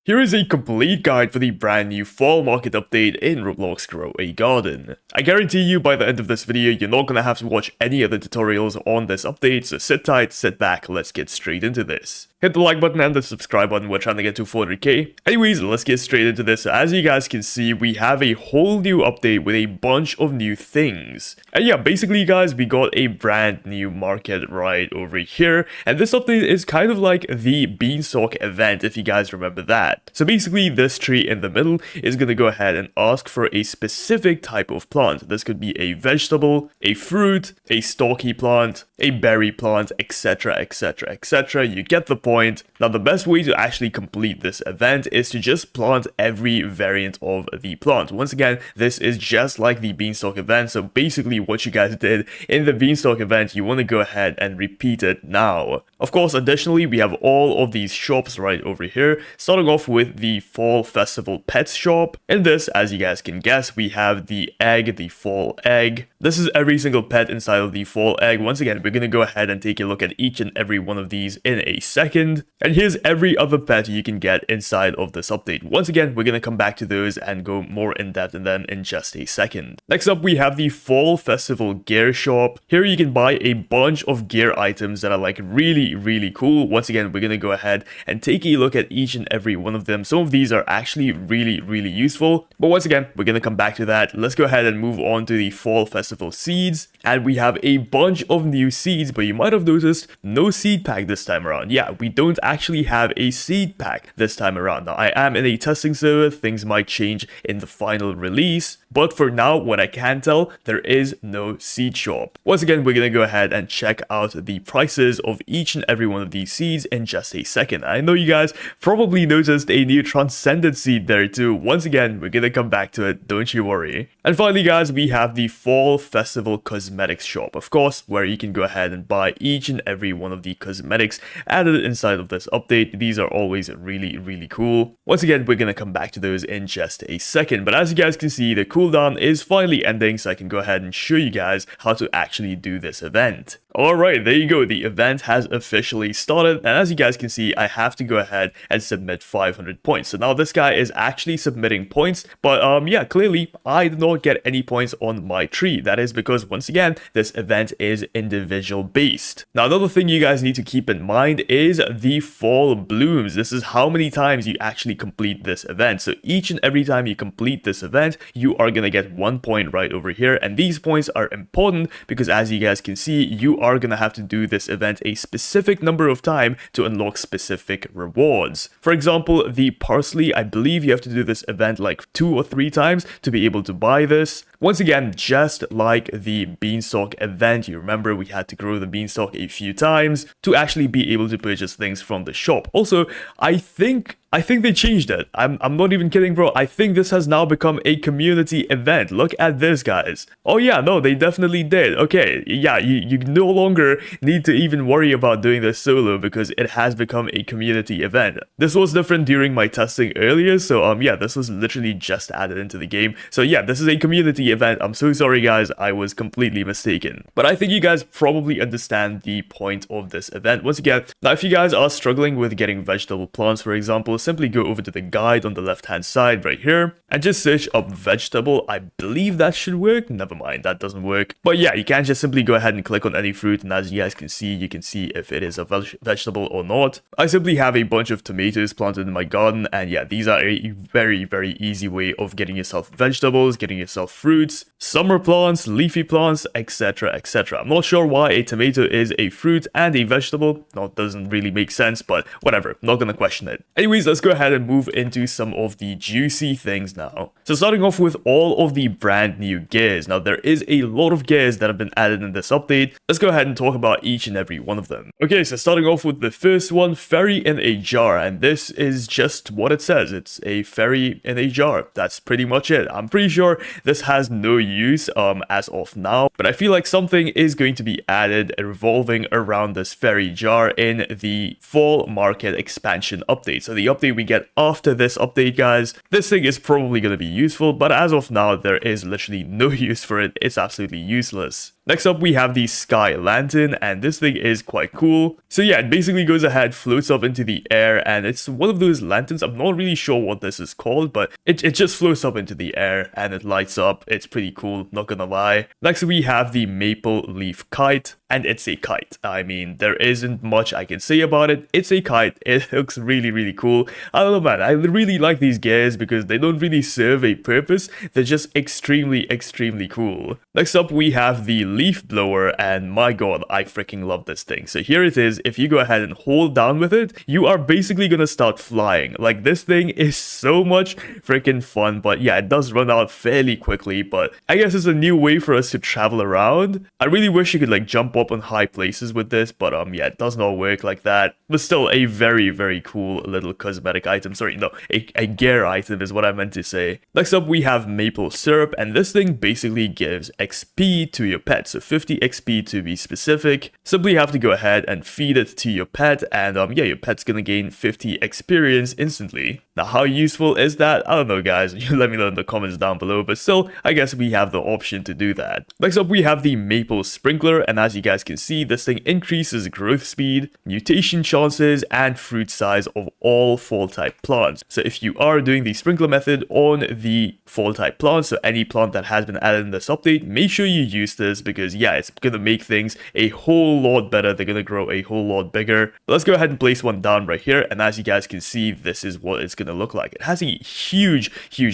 Here is a complete guide for the brand new fall market update in Roblox Grow a Garden. I guarantee you by the end of this video you're not gonna have to watch any other tutorials on this update, so sit tight, sit back, let's get straight into this. Hit the like button and the subscribe button, we're trying to get to 400k. Anyways, let's get straight into this. As you guys can see, we have a whole new update with a bunch of new things. And yeah, basically guys, we got a brand new market right over here, and this update is kind of like the Beanstalk event if you guys remember that. So basically this tree in the middle is going to go ahead and ask for a specific type of plant. This could be a vegetable, a fruit, a stalky plant, a berry plant, etc, etc, etc. You get the point. Now the best way to actually complete this event is to just plant every variant of the plant. Once again, this is just like the Beanstalk event, so basically what you guys did in the Beanstalk event, you want to go ahead and repeat it now. Of course, additionally, we have all of these shops right over here, starting off with the Fall Festival Pets shop. In this, as you guys can guess, we have the egg, the fall egg. This is every single pet inside of the fall egg. Once again, we're going to go ahead and take a look at each and every one of these in a second. And here's every other pet you can get inside of this update. Once again, we're going to come back to those and go more in depth in them in just a second. Next up, we have the Fall Festival Gear shop. Here you can buy a bunch of gear items that are like really cool. Once again, we're going to go ahead and take a look at each and every one of them. Some of these are actually really useful. But once again, we're going to come back to that. Let's go ahead and move on to the Fall Festival seeds. And we have a bunch of new seeds, but you might have noticed no seed pack this time around. Yeah, we don't actually have a seed pack this time around. Now, I am in a testing server. Things might change in the final release. But for now, what I can tell, there is no seed shop. Once again, we're going to go ahead and check out the prices of each and every one of these seeds in just a second. I know you guys probably noticed a new Transcendent seed there too. Once again, we're going to come back to it, don't you worry. And finally guys, we have the Fall Festival Cosmetics shop, of course, where you can go ahead and buy each and every one of the cosmetics added inside of this update. These are always really cool. Once again, we're going to come back to those in just a second. But as you guys can see, the cooldown is finally ending, so I can go ahead and show you guys how to actually do this event. Alright, there you go, the event has officially started, and as you guys can see, I have to go ahead and submit 500 points. So now this guy is actually submitting points, but yeah, clearly I did not get any points on my tree. That is because, once again, this event is individual based. Now another thing you guys need to keep in mind is the fall blooms. This is how many times you actually complete this event. So each and every time you complete this event, you are gonna get 1 point right over here, and these points are important because, as you guys can see, you are gonna have to do this event a specific number of times to unlock specific rewards. For example, the parsley, I believe you have to do this event like 2 or 3 times to be able to buy this. Once again, just like the Beanstalk event, you remember we had to grow the Beanstalk a few times to actually be able to purchase things from the shop. Also, I think they changed it. I'm not even kidding, bro. I think this has now become a community event. Look at this, guys. Oh yeah, no, they definitely did. Okay, yeah, you no longer need to even worry about doing this solo because it has become a community event. This was different during my testing earlier, so yeah, this was literally just added into the game. So yeah, this is a community event. I'm so sorry, guys. I was completely mistaken. But I think you guys probably understand the point of this event. Once again, now if you guys are struggling with getting vegetable plants, for example, simply go over to the guide on the left hand side right here and just search up vegetable. I believe that should work. Never mind, that doesn't work. But yeah, you can just simply go ahead and click on any fruit, and as you guys can see, you can see if it is a vegetable or not. I simply have a bunch of tomatoes planted in my garden, and yeah, these are a very easy way of getting yourself vegetables, getting yourself fruits, summer plants, leafy plants, etc, etc. I'm not sure why a tomato is a fruit and a vegetable. No, it doesn't really make sense, but whatever, I'm not gonna question it. Anyways, let's go ahead and move into some of the juicy things now. So starting off with all of the brand new gears. Now there is a lot of gears that have been added in this update. Let's go ahead and talk about each and every one of them. Okay, so starting off with the first one, fairy in a jar, and this is just what it says. It's a fairy in a jar. That's pretty much it. I'm pretty sure this has no use as of now, but I feel like something is going to be added revolving around this fairy jar in the fall market expansion update. So the update we get after this update, guys, this thing is probably going to be useful, but as of now, there is literally no use for it. It's absolutely useless. Next up, we have the Sky Lantern, and this thing is quite cool. So yeah, it basically goes ahead, floats up into the air, and it's one of those lanterns. I'm not really sure what this is called, but it just floats up into the air and it lights up. It's pretty cool, not gonna lie. Next, we have the Maple Leaf Kite, and it's a kite. I mean, there isn't much I can say about it. It's a kite. It looks really, really cool. I don't know, man. I really like these gears because they don't really serve a purpose. They're just extremely, extremely cool. Next up, we have the Leaf Blower, and my god, I freaking love this thing. So here it is. If you go ahead and hold down with it, you are basically gonna start flying. Like, this thing is so much freaking fun, but yeah, it does run out fairly quickly, but I guess it's a new way for us to travel around. I really wish you could like jump up on high places with this, but yeah, it does not work like that. But still a very, very cool little cosmetic item. Sorry, no, a gear item is what I meant to say. Next up, we have Maple Syrup, and this thing basically gives XP to your pet, so 50 XP to be specific. Simply have to go ahead and feed it to your pet, and yeah, your pet's gonna gain 50 experience instantly. Now, how useful is that? I don't know, guys. You let me know in the comments down below, but still, I guess we have the option to do that. Next up, we have the Maple Sprinkler, and as you guys can see, this thing increases growth speed, mutation chances, and fruit size of all fall type plants. So if you are doing the sprinkler method on the fall type plants, so any plant that has been added in this update, make sure you use this because yeah, it's gonna make things a whole lot better. They're gonna grow a whole lot bigger. But let's go ahead and place one down right here, and as you guys can see, this is what it's gonna look like. It has a huge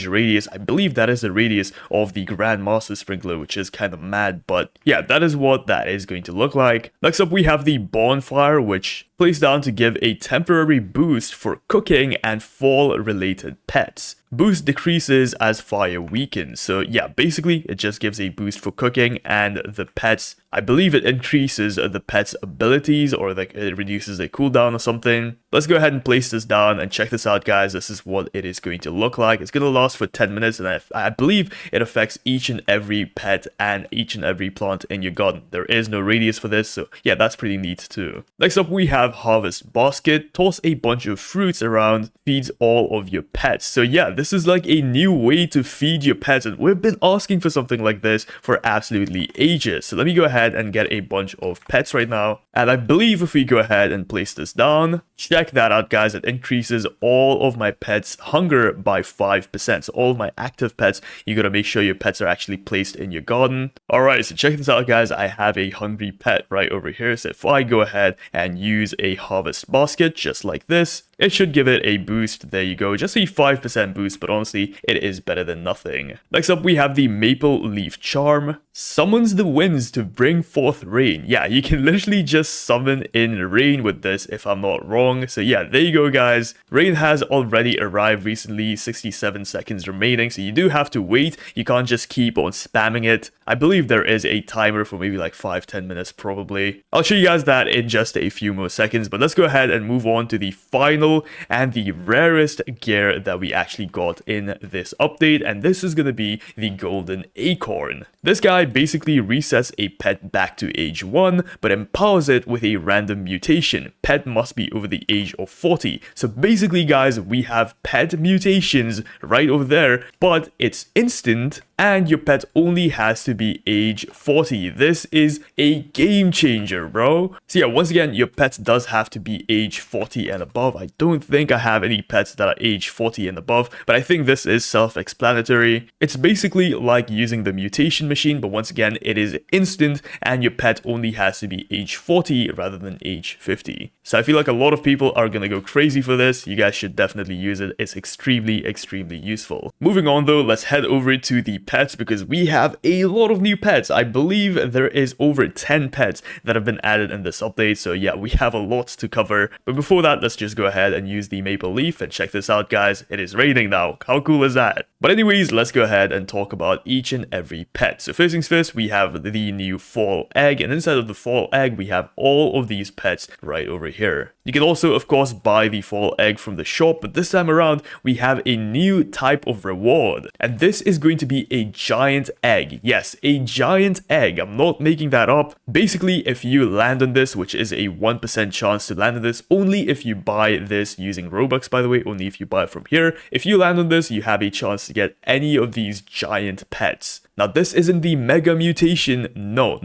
radius. I believe that is the radius of the Grandmaster Sprinkler, which is kind of mad, but yeah, that is what that is going to look like. Next up, we have the Bonfire, which placed down to give a temporary boost for cooking and fall related pets. Boost decreases as fire weakens, so yeah, basically it just gives a boost for cooking, and the pets, I believe it increases the pet's abilities, or like it reduces their cooldown or something. Let's go ahead and place this down and check this out, guys. This is what it is going to look like. It's going to last for 10 minutes, and I believe it affects each and every pet and each and every plant in your garden. There is no radius for this, so yeah, that's pretty neat too. Next up, we have Harvest Basket. Toss a bunch of fruits around, feeds all of your pets. So yeah, this is like a new way to feed your pets, and we've been asking for something like this for absolutely ages. So let me go ahead and get a bunch of pets right now, and I believe if we go ahead and place this down, check that out, guys. It increases all of my pets' hunger by 5%. So all of my active pets, you gotta make sure your pets are actually placed in your garden. Alright, so check this out, guys. I have a hungry pet right over here. So if I go ahead and use a Harvest Basket just like this, it should give it a boost. There you go, just a 5% boost, but honestly, it is better than nothing. Next up, we have the Maple Leaf Charm. Summons the winds to bring forth rain. Yeah, you can literally just summon in rain with this, if I'm not wrong. So yeah, there you go, guys. Rain has already arrived recently, 67 seconds remaining, so you do have to wait. You can't just keep on spamming it. I believe there is a timer for maybe like 5-10 minutes probably. I'll show you guys that in just a few more seconds, but let's go ahead and move on to the final and the rarest gear that we actually got in this update, and this is going to be the Golden Acorn. This guy basically resets a pet back to age 1, but empowers it with a random mutation. Pet must be over the age of 40. So basically, guys, we have pet mutations right over there, but it's instant, and your pet only has to be age 40. This is a game changer, bro. So yeah, once again, your pet does have to be age 40 and above. I don't think I have any pets that are age 40 and above, but I think this is self-explanatory. It's basically like using the mutation machine, but once again, it is instant, and your pet only has to be age 40 rather than age 50. So I feel like a lot of people are gonna go crazy for this. You guys should definitely use it. It's extremely useful. Moving on though, let's head over to the pets, because we have a lot of new pets. I believe there is over 10 pets that have been added in this update, so yeah, we have a lot to cover. But before that, let's just go ahead and use the Maple Leaf, and check this out, guys. It is raining now. How cool is that? But anyways, let's go ahead and talk about each and every pet. So first things first, we have the new Fall Egg, and inside of the Fall Egg, we have all of these pets right over here. You can also, of course, buy the Fall Egg from the shop, but this time around, we have a new type of reward, and this is going to be a giant egg. Yes, a giant egg. I'm not making that up. Basically, if you land on this, which is a 1% chance to land on this, only if you buy this using Robux, by the way, only if you buy it from here. If you land on this, you have a chance to get any of these giant pets. Now, this isn't the Mega Mutation. No.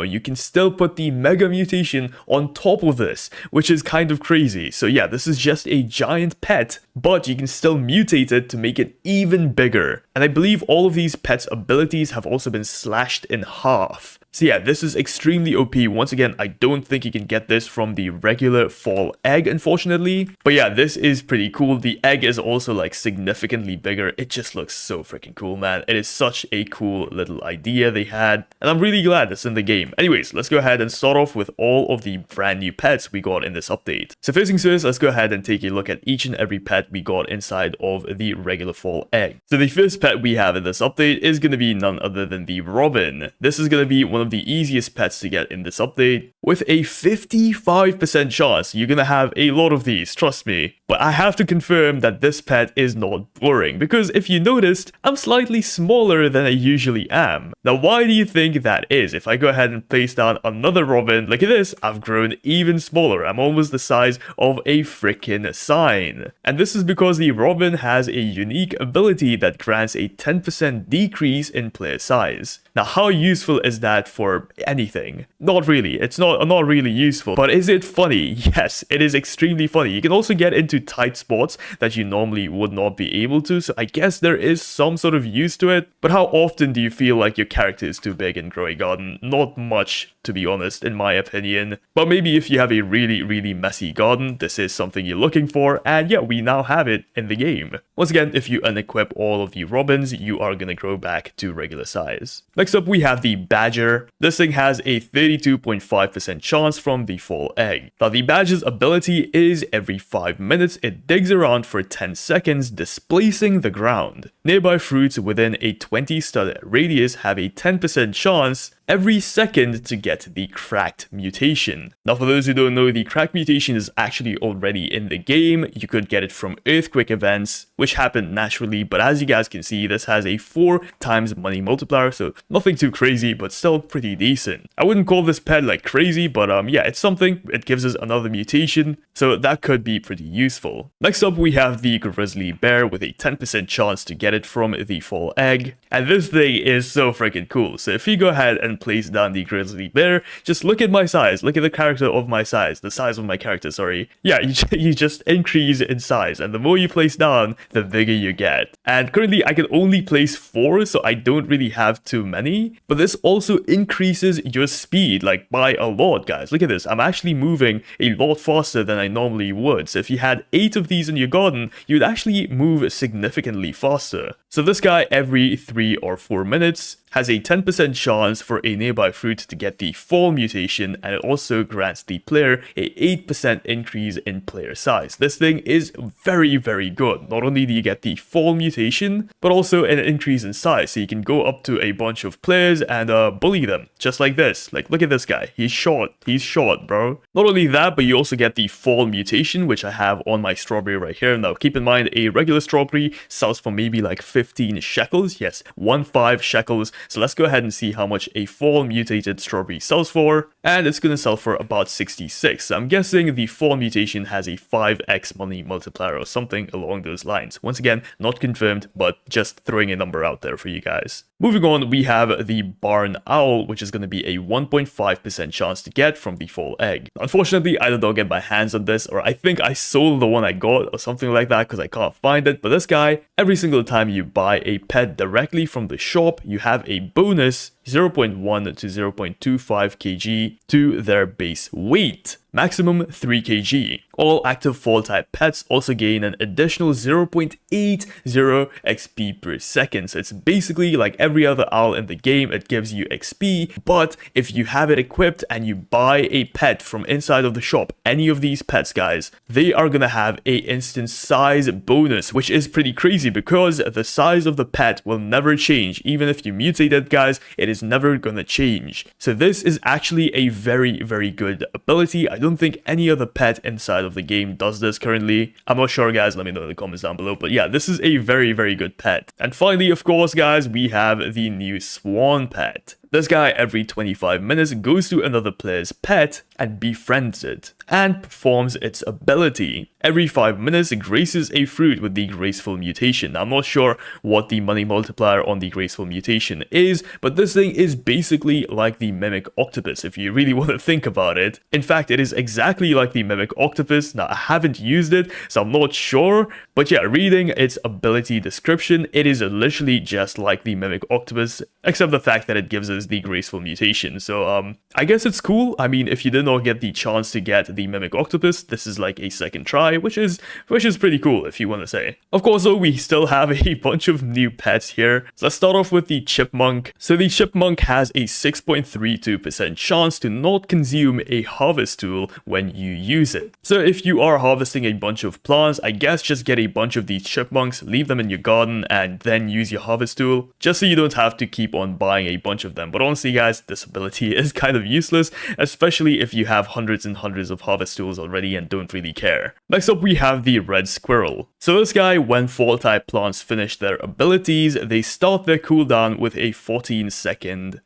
You can still put the Mega Mutation on top of this, which is kind of crazy. So yeah, this is just a giant pet, but you can still mutate it to make it even bigger. And I believe all of these pets' abilities have also been slashed in half. So yeah, this is extremely OP. Once again, I don't think you can get this from the regular fall egg, unfortunately. But yeah, this is pretty cool. The egg is also like significantly bigger. It just looks so freaking cool, man. It is such a cool little idea they had, and I'm really glad it's in the game. Anyways, let's go ahead and start off with all of the brand new pets we got in this update. So first things first, let's go ahead and take a look at each and every pet we got inside of the regular fall egg. So the first pet we have in this update is going to be none other than the Robin. This is going to be one of the easiest pets to get in this update, with a 55% chance you're gonna have a lot of these, trust me. But I have to confirm that this pet is not boring, because if you noticed, I'm slightly smaller than I usually am. Now, why do you think that is? If I go ahead and place down another Robin, look at this, I've grown even smaller. I'm almost the size of a freaking sign. And this is because the Robin has a unique ability that grants a 10% decrease in player size. Now, how useful is that for anything? Not really. It's not really useful. But is it funny? Yes, it is extremely funny. You can also get into tight spots that you normally would not be able to, so I guess there is some sort of use to it. But how often do you feel like your character is too big in Grow a Garden? Not much, to be honest, in my opinion. But maybe if you have a really messy garden, this is something you're looking for, and yeah, we now have it in the game. Once again, if you unequip all of the Robins, you are gonna grow back to regular size. Next up, we have the Badger. This thing has a 32.5% chance from the fall egg. Now, the Badger's ability is every 5 minutes, it digs around for 10 seconds, displacing the ground. Nearby fruits within a 20 stud radius have a 10% chance every second to get the Cracked Mutation. Now, for those who don't know, the Cracked Mutation is actually already in the game. You could get it from Earthquake events, which happen naturally, but as you guys can see, this has a 4 times money multiplier, so nothing too crazy, but still pretty decent. I wouldn't call this pet like crazy, but yeah, it's something. It gives us another mutation, so that could be pretty useful. Next up, we have the Grizzly Bear with a 10% chance to get it from the fall egg, and this thing is so freaking cool. So if you go ahead and place down the Grizzly Bear, just look at my size, look at the character of my size, the size of my character, sorry. Yeah, you just increase in size, and the more you place down, the bigger you get. And currently I can only place 4, so I don't really have too many, but this also increases your speed like by a lot, guys. Look at this, I'm actually moving a lot faster than I normally would. So if you had 8 of these in your garden, you would actually move significantly faster. So this guy, every 3 or 4 minutes, has a 10% chance for a nearby fruit to get the fall mutation, and it also grants the player a 8% increase in player size. This thing is very good. Not only do you get the fall mutation, but also an increase in size, so you can go up to a bunch of players and bully them, just like this. Like, look at this guy, he's short, bro. Not only that, but you also get the fall mutation, which I have on my strawberry right here. Now, keep in mind, a regular strawberry sells for maybe like 15 shekels. Yes, 15 shekels. So let's go ahead and see how much a fall mutated strawberry sells for, and it's gonna sell for about 66. So I'm guessing the fall mutation has a 5x money multiplier or something along those lines. Once again, not confirmed, but just throwing a number out there for you guys. Moving on, we have the Barn Owl, which is going to be a 1.5% chance to get from the fall egg. Unfortunately, I did not get my hands on this, or I think I sold the one I got or something like that because I can't find it. But this guy, every single time you buy a pet directly from the shop, you have a bonus 0.1 to 0.25 kg to their base weight. Maximum 3 kg. All active fall type pets also gain an additional 0.80 XP per second. So it's basically like every other owl in the game, it gives you XP, but if you have it equipped and you buy a pet from inside of the shop, any of these pets, guys, they are gonna have a instant size bonus, which is pretty crazy because the size of the pet will never change. Even if you mutate it, guys, it is never gonna change. So this is actually a very good ability. I don't think any other pet inside of the game does this currently. I'm not sure, guys, let me know in the comments down below, but yeah, this is a very good pet. And finally, of course, guys, we have the new Swan pet. This guy every 25 minutes goes to another player's pet and befriends it, and performs its ability. Every 5 minutes it graces a fruit with the graceful mutation. Now, I'm not sure what the money multiplier on the graceful mutation is, but this thing is basically like the Mimic Octopus if you really want to think about it. In fact, it is exactly like the Mimic Octopus. Now, I haven't used it, so I'm not sure, but yeah, reading its ability description, it is literally just like the Mimic Octopus, except the fact that it gives us the graceful mutation. So I guess it's cool. I mean, if you did not get the chance to get the Mimic Octopus, this is like a second try, which is pretty cool if you want to say. Of course, though, we still have a bunch of new pets here. So let's start off with the Chipmunk. So the Chipmunk has a 6.32% chance to not consume a harvest tool when you use it. So if you are harvesting a bunch of plants, I guess just get a bunch of these chipmunks, leave them in your garden, and then use your harvest tool, just so you don't have to keep on buying a bunch of them. But honestly, guys, this ability is kind of useless, especially if you have hundreds and hundreds of harvest tools already and don't really care. Next up, we have the Red Squirrel. So this guy, when fall type plants finish their abilities, they start their cooldown with a 14 seconds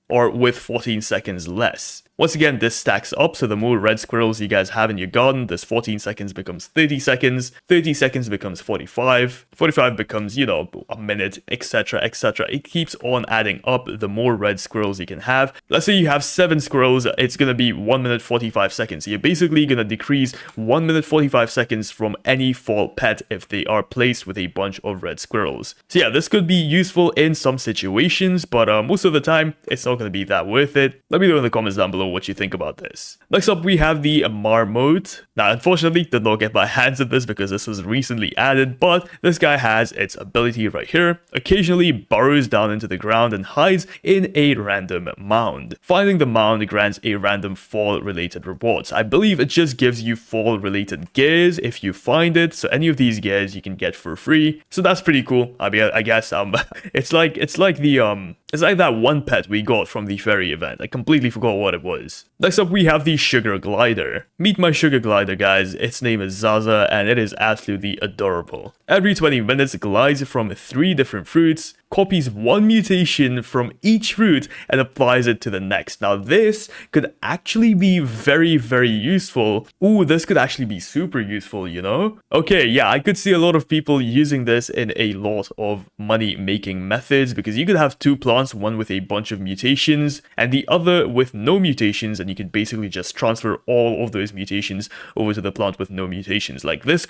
less. Once again, this stacks up, so the more red squirrels you guys have in your garden, this 14 seconds becomes 30 seconds, 30 seconds becomes 45, 45 becomes, you know, a minute, etc, etc. It keeps on adding up the more red squirrels you can have. Let's say you have 7 squirrels, it's gonna be 1 minute 45 seconds. So you're basically gonna decrease 1 minute 45 seconds from any fall pet if they are placed with a bunch of red squirrels. So yeah, this could be useful in some situations, but most of the time, it's not gonna be that worth it. Let me know in the comments down below what you think about this. Next up, we have the Marmot. Now, unfortunately, did not get my hands on this because this was recently added, but this guy has its ability right here. Occasionally burrows down into the ground and hides in a random mound. Finding the mound grants a random fall-related rewards. I believe it just gives you fall-related gears if you find it, so any of these gears you can get for free. So that's pretty cool. I mean, I guess it's like that one pet we got from the fairy event. I completely forgot what it was. Next up, we have the Sugar Glider. Meet my Sugar Glider, guys. Its name is Zaza, and it is absolutely adorable. Every 20 minutes, it glides from 3 different fruits, copies 1 mutation from each fruit, and applies it to the next. Now, this could actually be very, very useful. Ooh, this could actually be super useful, you know? Okay, yeah, I could see a lot of people using this in a lot of money-making methods, because you could have 2 plants, one with a bunch of mutations, and the other with no mutations, and you could basically just transfer all of those mutations over to the plant with no mutations. Like, this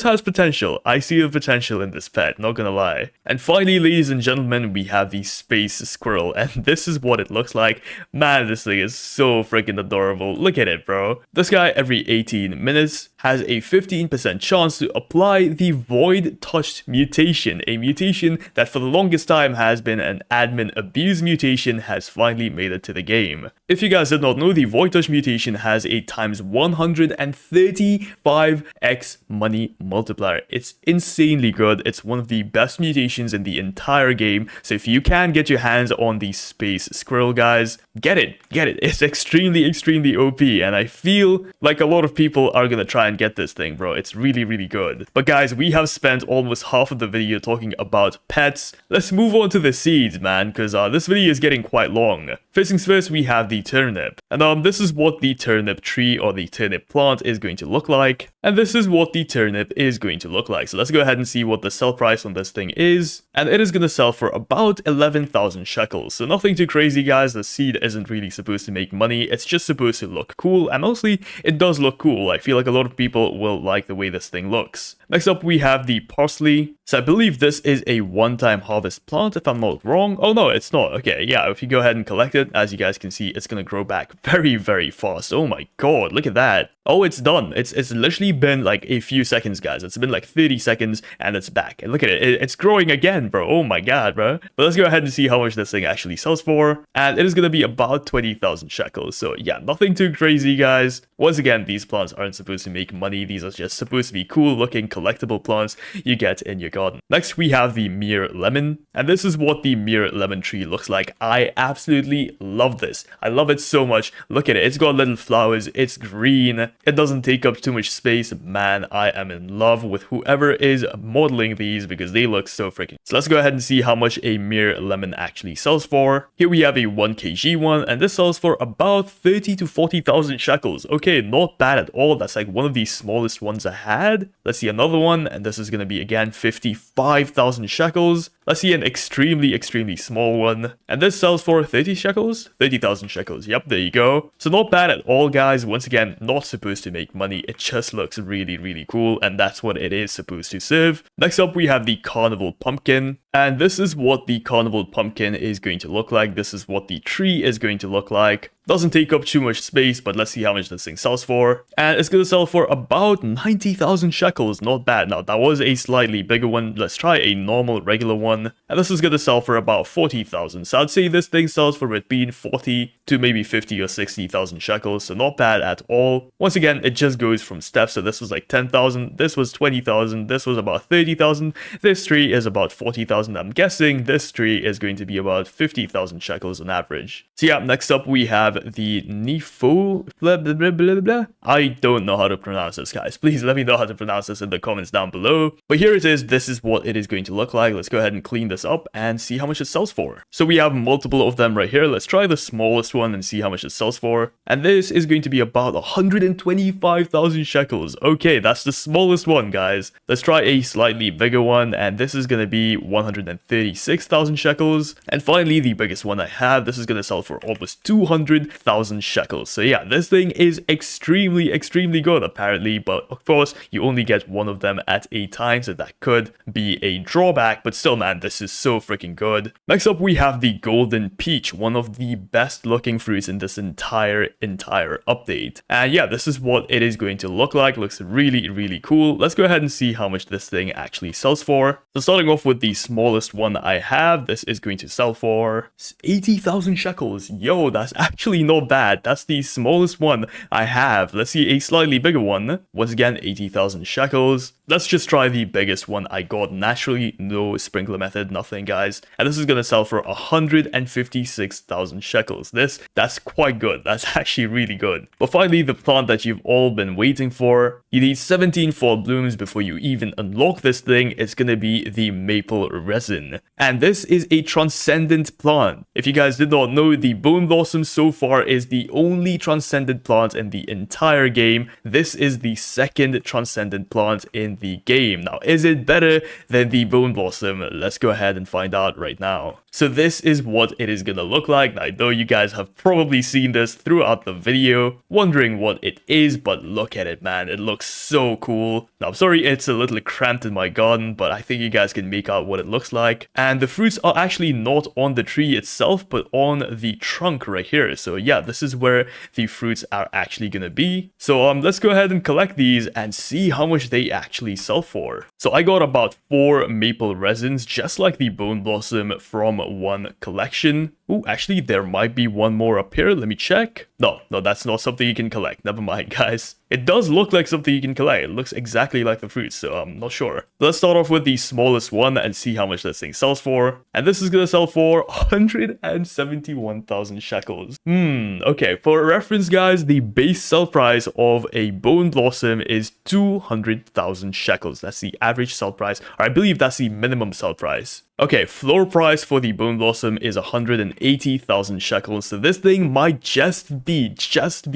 has potential. I see the potential in this pet, not gonna lie. And finally, ladies and gentlemen, we have the Space Squirrel, and this is what it looks like. Man, this thing is so freaking adorable. Look at it, bro. This guy, every 18 minutes, has a 15% chance to apply the Void Touched mutation, a mutation that for the longest time has been an admin abuse mutation, has finally made it to the game. If you guys did not know, the Void Touch mutation has a times 135x money multiplier. It's insanely good. It's one of the best mutations in the entire game. So if you can get your hands on the Space Squirrel, guys, get it. It's extremely, extremely OP, and I feel like a lot of people are gonna try and get this thing, bro. It's really, really good. But guys, we have spent almost half of the video talking about pets. Let's move on to the seeds, man, because this video is getting quite long. First things first, we have the turnip. And this is what the turnip tree or the turnip plant is going to look like. And this is what the turnip is going to look like. So let's go ahead and see what the sell price on this thing is. And it is going to sell for about 11,000 shekels. So nothing too crazy, guys. The seed isn't really supposed to make money. It's just supposed to look cool. And honestly, it does look cool. I feel like a lot of people will like the way this thing looks. Next up, we have the parsley. So I believe this is a one-time harvest plant, if I'm not wrong. Oh, no, it's not. Okay, yeah, if you go ahead and collect it, as you guys can see, it's going to grow back very, very fast. Oh my god, look at that. Oh, it's done. It's literally been like a few seconds, guys. It's been like 30 seconds and it's back. And look at it. It's growing again, bro. Oh my god, bro. But let's go ahead and see how much this thing actually sells for. And it is going to be about 20,000 shekels. So yeah, nothing too crazy, guys. Once again, these plants aren't supposed to make money. These are just supposed to be cool looking collectible plants you get in your garden. Next, we have the Mere Lemon, and this is what the Mere Lemon tree looks like. I absolutely love this. I love it so much. Look at it. It's got little flowers. It's green. It doesn't take up too much space. Man, I am in love with whoever is modeling these because they look so freaking. So let's go ahead and see how much a Mere Lemon actually sells for. Here we have a 1 kg one, and this sells for about 30 to 40,000 shekels. Okay, not bad at all. That's like one of the smallest ones I had. Let's see another one, and this is going to be again 55,000 shekels. Let's see an extremely small one, and this sells for 30 shekels? 30,000 shekels. Yep, there you go. So not bad at all, guys. Once again, not supposed to make money. It just looks really cool, and that's what it is supposed to serve. Next up, we have the Carnival Pumpkin. And this is what the Carnival Pumpkin is going to look like. This is what the tree is going to look like. Doesn't take up too much space, but let's see how much this thing sells for. And it's going to sell for about 90,000 shekels. Not bad. Now, that was a slightly bigger one. Let's try a normal, regular one. And this is going to sell for about 40,000. So I'd say this thing sells for between 40 to maybe 50 or 60,000 shekels. So not bad at all. Once again, it just goes from steps. So this was like 10,000. This was 20,000. This was about 30,000. This tree is about 40,000. I'm guessing this tree is going to be about 50,000 shekels on average. So yeah, next up we have the Nifo, blah, blah, blah, blah, blah. I don't know how to pronounce this, guys. Please let me know how to pronounce this in the comments down below. But here it is. This is what it is going to look like. Let's go ahead and clean this up and see how much it sells for. So we have multiple of them right here. Let's try the smallest one and see how much it sells for. And this is going to be about 125,000 shekels. Okay, that's the smallest one, guys. Let's try a slightly bigger one, and this is going to be 136,000 shekels. And finally, the biggest one I have, this is going to sell for almost 200,000 shekels. So yeah, this thing is extremely good apparently, but of course you only get one of them at a time, so that could be a drawback, but still, man, this is so freaking good. Next up, we have the Golden Peach, one of the best looking fruits in this entire update. And yeah, this is what it is going to look like. Looks really cool. Let's go ahead and see how much this thing actually sells for. So starting off with the smallest one I have, this is going to sell for 80,000 shekels. Yo, that's actually not bad. That's the smallest one I have. Let's see a slightly bigger one. Once again, 80,000 shekels. Let's just try the biggest one I got naturally. No sprinkler method, nothing, guys. And this is going to sell for 156,000 shekels. That's quite good. That's actually really good. But finally, the plant that you've all been waiting for. You need 17 fall blooms before you even unlock this thing. It's going to be the Maple Resin. And this is a transcendent plant. If you guys did not know, the Bone Blossom so far is the only transcendent plant in the entire game. This is the second transcendent plant in the game. Now, is it better than the Bone Blossom? Let's go ahead and find out right now. So this is what it is gonna look like. Now, I know you guys have probably seen this throughout the video, wondering what it is, but look at it, man. It looks so cool. Now, I'm sorry it's a little cramped in my garden, but I think you guys can make out what it looks like. And the fruits are actually not on the tree itself, but on the trunk right here. So yeah, this is where the fruits are actually gonna be. So let's go ahead and collect these and see how much they actually sell for. So I got about 4 maple resins, just like the Bone Blossom from one collection. Ooh, actually, there might be one more up here. Let me check. No, that's not something you can collect. Never mind, guys. It does look like something you can collect. It looks exactly like the fruit, so I'm not sure. Let's start off with the smallest one and see how much this thing sells for. And this is gonna sell for 171,000 shekels. Okay, for reference, guys, the base sell price of a Bone Blossom is 200,000 shekels. That's the average sell price, or I believe that's the minimum sell price. Okay, floor price for the Bone Blossom is 180,000 shekels, so this thing might just be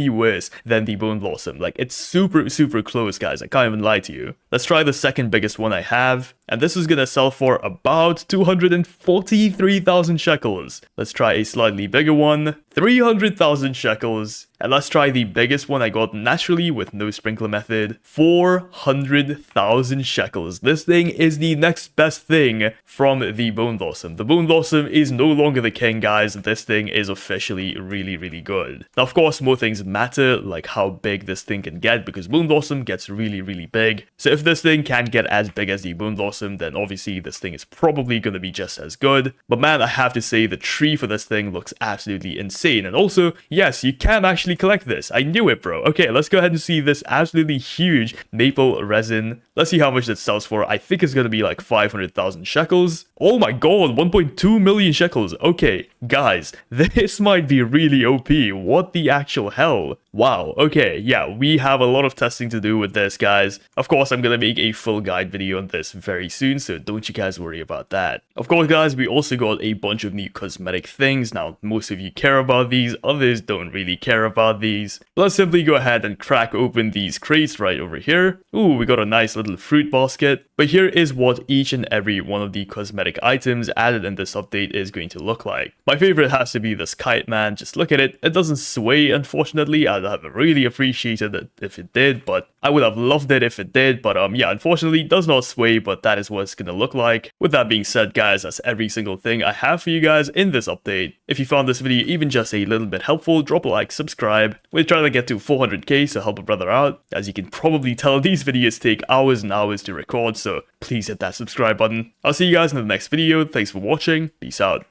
worse than the Bone Blossom. Like, it's super close, guys. I can't even lie to you. Let's try the second biggest one I have, and this is gonna sell for about 243,000 shekels. Let's try a slightly bigger one, 300,000 shekels. And let's try the biggest one I got naturally with no sprinkler method, 400,000 shekels. This thing is the next best thing from the Bone Blossom. The Bone Blossom is no longer the king, guys. This thing is officially really good. Now, of course, more things matter, like how big this thing can get, because Bone Blossom gets really big. So if this thing can get as big as the Bone Blossom, awesome, then obviously this thing is probably going to be just as good. But man, I have to say the tree for this thing looks absolutely insane. And also, yes, you can actually collect this. I knew it, bro. Okay, let's go ahead and see this absolutely huge maple resin. Let's see how much that sells for. I think it's going to be like 500,000 shekels. Oh my god, 1.2 million shekels. Okay, guys, this might be really OP. What the actual hell? Wow, okay, yeah, we have a lot of testing to do with this, guys. Of course, I'm gonna make a full guide video on this very soon, so don't you guys worry about that. Of course, guys, we also got a bunch of new cosmetic things. Now, most of you care about these, others don't really care about these. Let's simply go ahead and crack open these crates right over here. Ooh, we got a nice little fruit basket. But here is what each and every one of the cosmetic items added in this update is going to look like. My favorite has to be this kite, man. Just look at it. It doesn't sway, unfortunately. I'd have really appreciated it if it did, but I would have loved it if it did. But yeah, unfortunately, it does not sway, but that is what it's gonna look like. With that being said, guys, that's every single thing I have for you guys in this update. If you found this video even just a little bit helpful, drop a like, subscribe. We're trying to get to 400k, so help a brother out. As you can probably tell, these videos take hours and hours to record, so please hit that subscribe button. I'll see you guys in the next video. Thanks for watching. Peace out.